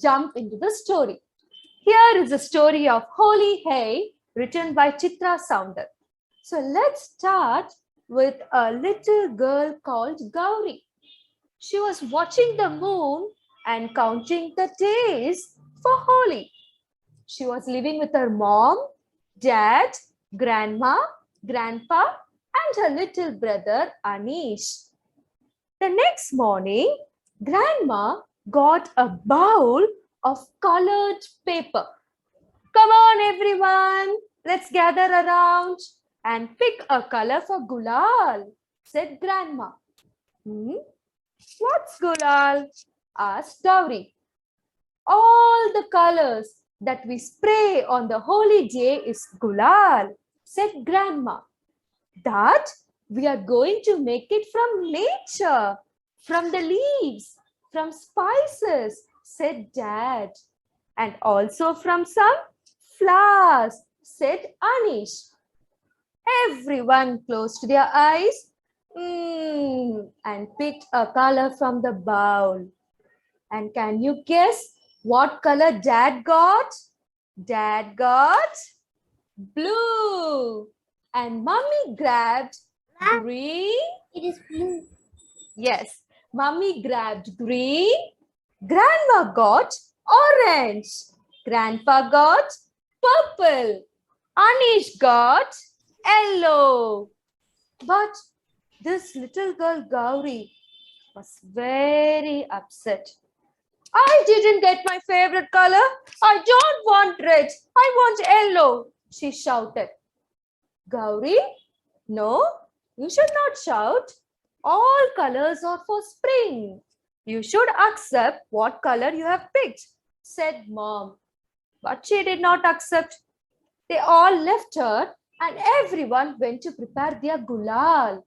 jump into the story. Here is the story of Holi Hey, written by Chitra Sounder. So let's start with a little girl called Gauri. She was watching the moon and counting the days for Holi. She was living with her mom, dad, grandma, grandpa, and her little brother Anish. The next morning, grandma got a bowl of colored paper. Come on, everyone, let's gather around and pick a color for Gulal, said grandma. What's Gulal? Asked Gauri. All the colors that we spray on the holy day is Gulal, said grandma. That we are going to make it from nature, from the leaves, from spices, said dad. And also from some flowers, said Anish. Everyone closed their eyes and picked a color from the bowl. And can you guess what color dad got? Dad got blue. And mommy grabbed green. It is blue. Yes, mommy grabbed green. Grandma got orange. Grandpa got purple. Anish got yellow. But this little girl Gauri was very upset. I didn't get my favorite color. I don't want red. I want yellow, she shouted. Gauri, no, you should not shout. All colors are for spring. You should accept what color you have picked, said mom. But she did not accept. They all left her and everyone went to prepare their gulal.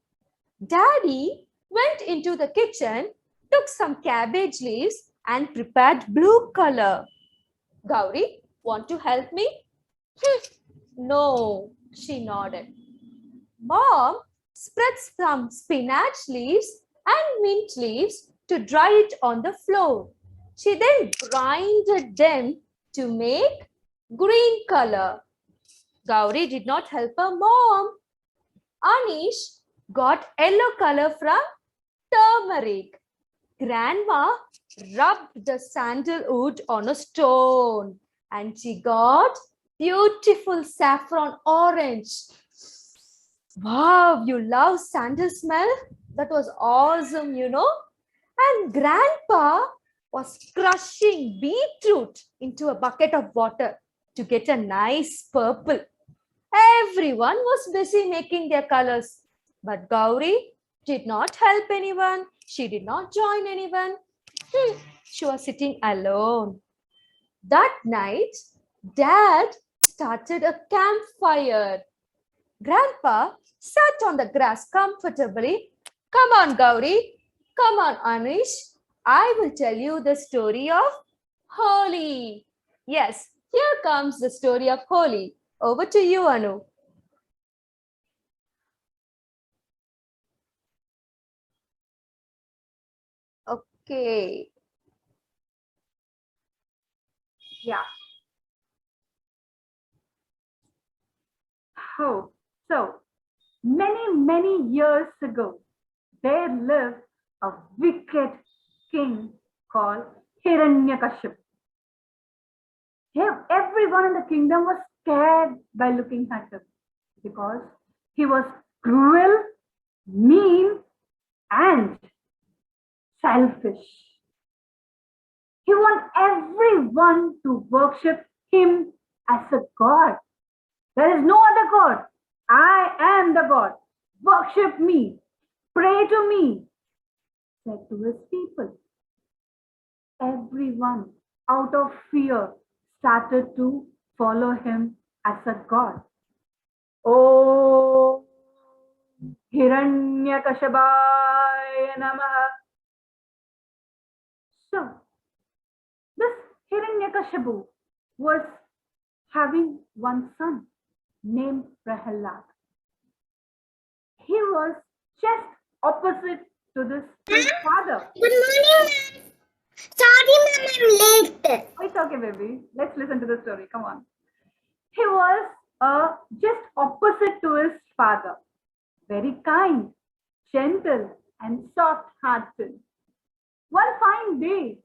Daddy went into the kitchen, took some cabbage leaves and prepared blue color. Gauri, want to help me? No, she nodded. Mom spread some spinach leaves and mint leaves to dry it on the floor. She then grinded them to make green color. Gauri did not help her mom. Anish got yellow color from turmeric. Grandma rubbed the sandalwood on a stone and she got beautiful saffron orange. Wow, you love sandal smell? That was awesome, you know. And Grandpa was crushing beetroot into a bucket of water to get a nice purple. Everyone was busy making their colors, but Gauri did not help anyone. She did not join anyone. She was sitting alone. That night, Dad started a campfire. Grandpa sat on the grass comfortably. Come on, Gauri. Come on, Anish. I will tell you the story of Holi. Yes, here comes the story of Holi. Over to you, Anu. Okay. Yeah. Oh, so many years ago, there lived a wicked king called Hiranyakashipu. Everyone in the kingdom was scared by looking at him because he was cruel, mean, and selfish. He wanted everyone to worship him as a god. There is no other god. I am the God. Worship me. Pray to me, said to his people. Everyone, out of fear, started to follow him as a god. Oh, Hiranyakashabaya Namaha. So, this Hiranyakashipu was having one son named Prahalad. He was just opposite to this his father. Good morning. Sorry, ma'am, I'm late. Oh, it's okay, baby. Let's listen to the story. Come on. He was just opposite to his father. Very kind, gentle, and soft-hearted. One fine day,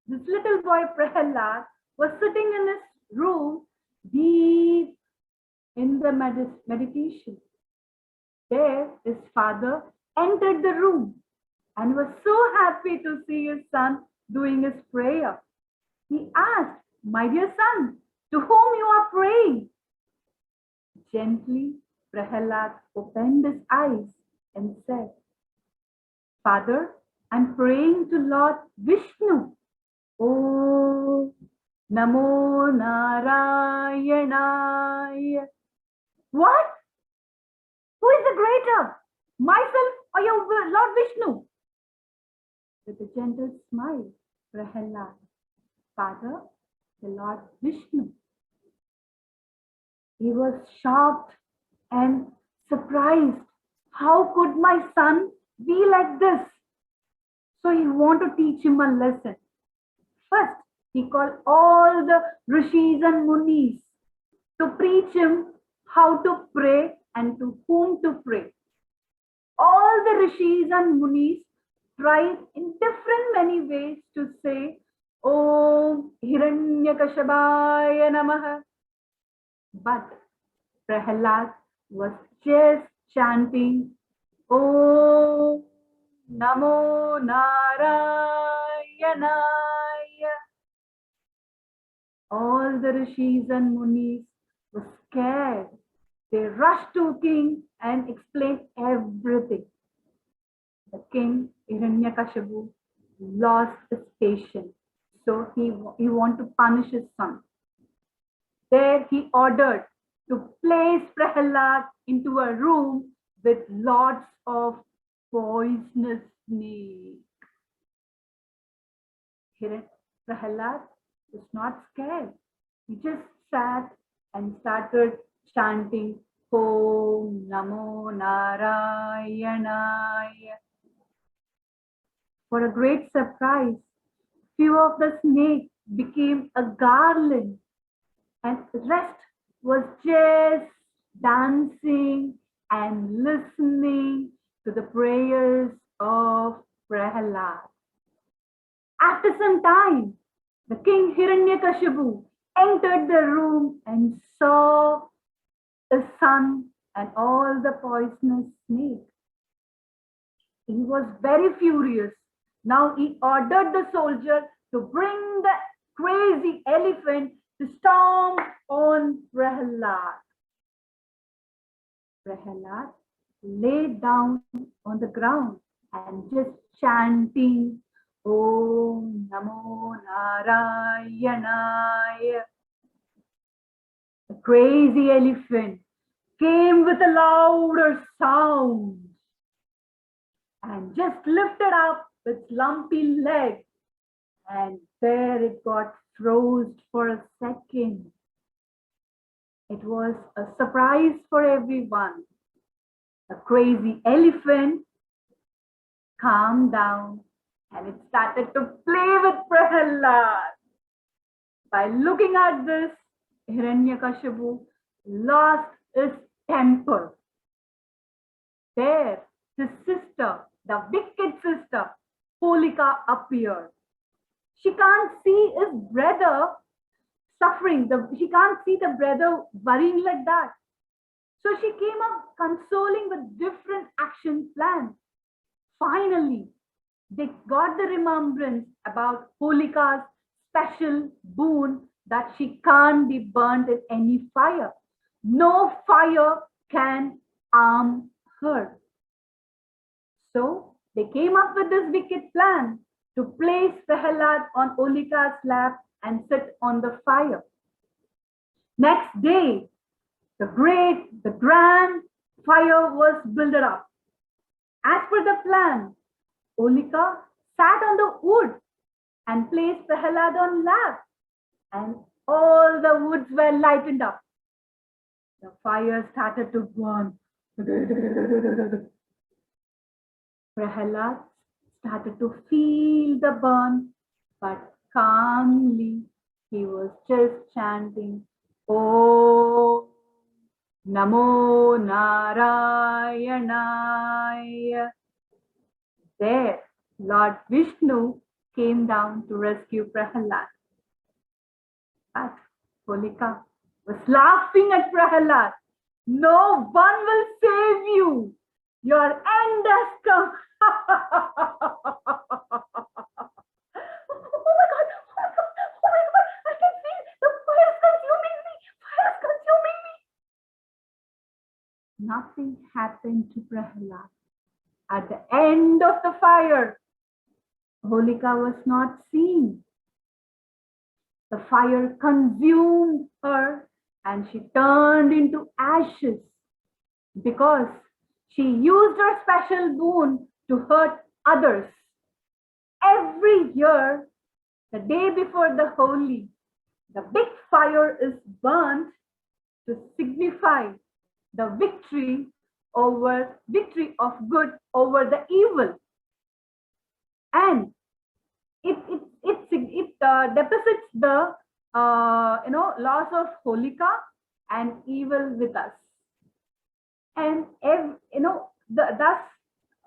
this little boy Prahalad was sitting in his room deep in the meditation. There, his father entered the room and was so happy to see his son doing his prayer. He asked, "My dear son, to whom you are praying?" Gently, Prahalad opened his eyes and said, "Father, I'm praying to Lord Vishnu." Oh, Namo Narayanaya. What? Who is the greater? Myself or your Lord Vishnu? With a gentle smile, Prahalad, "Father, the Lord Vishnu." He was shocked and surprised. How could my son be like this? So he wanted to teach him a lesson. First, he called all the rishis and munis to preach him how to pray and to whom to pray. All the rishis and munis tried in different many ways to say, "Om Hiranyakashabaya Namaha." But Prahalad was just chanting, "Om Namo Narayanaya." All the rishis and munis were scared. They rushed to king and explained everything. The king, Hiranyakashipu, lost his patience. So he wanted to punish his son. There he ordered to place Prahalad into a room with lots of poisonous snakes. Prahalad was not scared. He just sat and started chanting, "Om Namo Narayanaya." For a great surprise, few of the snakes became a garland, and the rest was just dancing and listening to the prayers of Prahalad. After some time, the king Hiranyakashipu entered the room and saw the sun and all the poisonous snakes. He was very furious. Now he ordered the soldier to bring the crazy elephant to stomp on Prahalad. Prahalad lay down on the ground and just chanting, "Om Namo Narayanaya." The crazy elephant came with a louder sound and just lifted up its lumpy leg, and there it got froze for a second. It was a surprise for everyone. The crazy elephant calmed down and it started to play with Prahalad. By looking at this, Hiranyakashipu lost his temper. There, his sister, the wicked sister, Holika, appeared. She can't see his brother suffering. She can't see the brother worrying like that. So she came up consoling with different action plans. Finally, they got the remembrance about Holika's special boon that she can't be burnt in any fire. No fire can harm her. So they came up with this wicked plan to place Prahalad on Holika's lap and sit on the fire. Next day, the grand fire was built up. As per the plan, Holika sat on the wood and placed Prahalad on lap, and all the woods were lightened up. The fire started to burn. Prahalad started to feel the burn but calmly he was just chanting, "Om Namo Narayanaya." There, Lord Vishnu came down to rescue Prahalad. But Holika was laughing at Prahalad. "No one will save you. Your end has come." Oh my God! I can feel the fire is consuming me. Fire is consuming me. Nothing happened to Prahalad. At the end of the fire, Holika was not seen. The fire consumed her and she turned into ashes because she used her special boon to hurt others. Every year, the day before the Holi, the big fire is burnt to signify the victory of good over the evil. And it deposits the loss of Holika and evil with us. And thus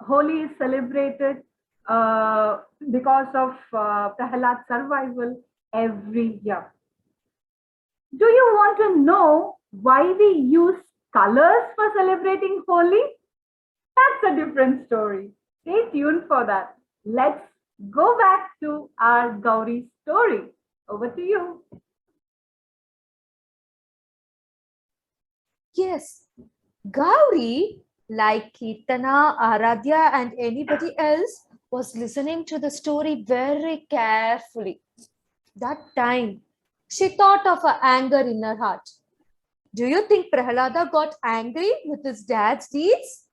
Holi is celebrated because of Prahlad's survival every year. Do you want to know why we use colors for celebrating Holi? That's a different story. Stay tuned for that. Let's go back to our Gauri story. Over to you. Yes, Gauri, like Kirtana, Aradhya, and anybody else, was listening to the story very carefully. That time, she thought of her anger in her heart. Do you think Prahlada got angry with his dad's deeds?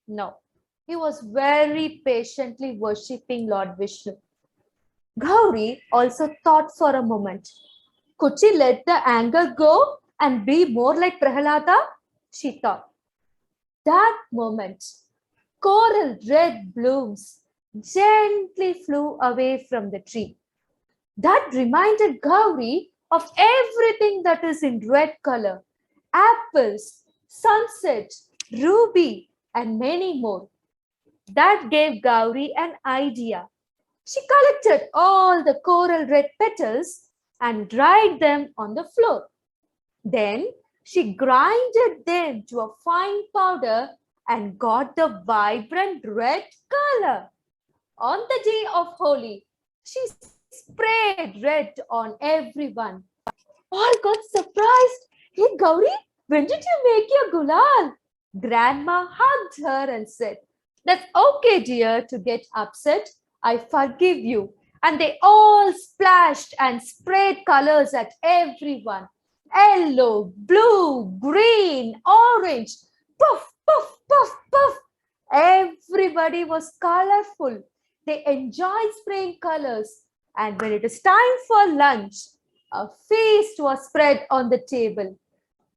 No. He was very patiently worshipping Lord Vishnu. Gauri also thought for a moment. Could she let the anger go and be more like Prahlada? She thought. That moment, coral red blooms gently flew away from the tree. That reminded Gauri of everything that is in red color. Apples, sunset, ruby, and many more. That gave Gauri an idea. She collected all the coral red petals and dried them on the floor. Then she grinded them to a fine powder and got the vibrant red color. On the day of Holi, she sprayed red on everyone. All got surprised. Hey Gauri, when did you make your gulal? Grandma hugged her and said, "That's okay, dear, to get upset. I forgive you." And they all splashed and sprayed colors at everyone. Yellow, blue, green, orange. Puff, puff, puff, puff. Everybody was colorful. They enjoyed spraying colors. And when it is time for lunch, a feast was spread on the table.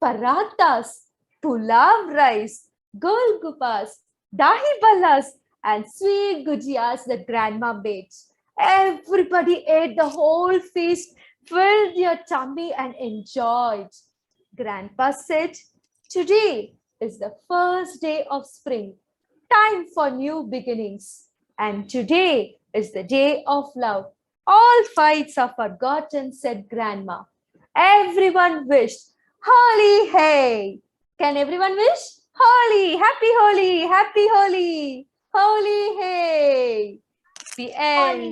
Parathas, pulav rice, golguppas, dahi ballas, and sweet gujiyas that grandma made. Everybody ate the whole feast, filled their tummy, and enjoyed. Grandpa said, "Today is the first day of spring, time for new beginnings. And today is the day of love. All fights are forgotten," said Grandma. Everyone wished, "Holi hey." Can everyone wish? Holi, happy Holi, happy Holi, Holi hey. The end.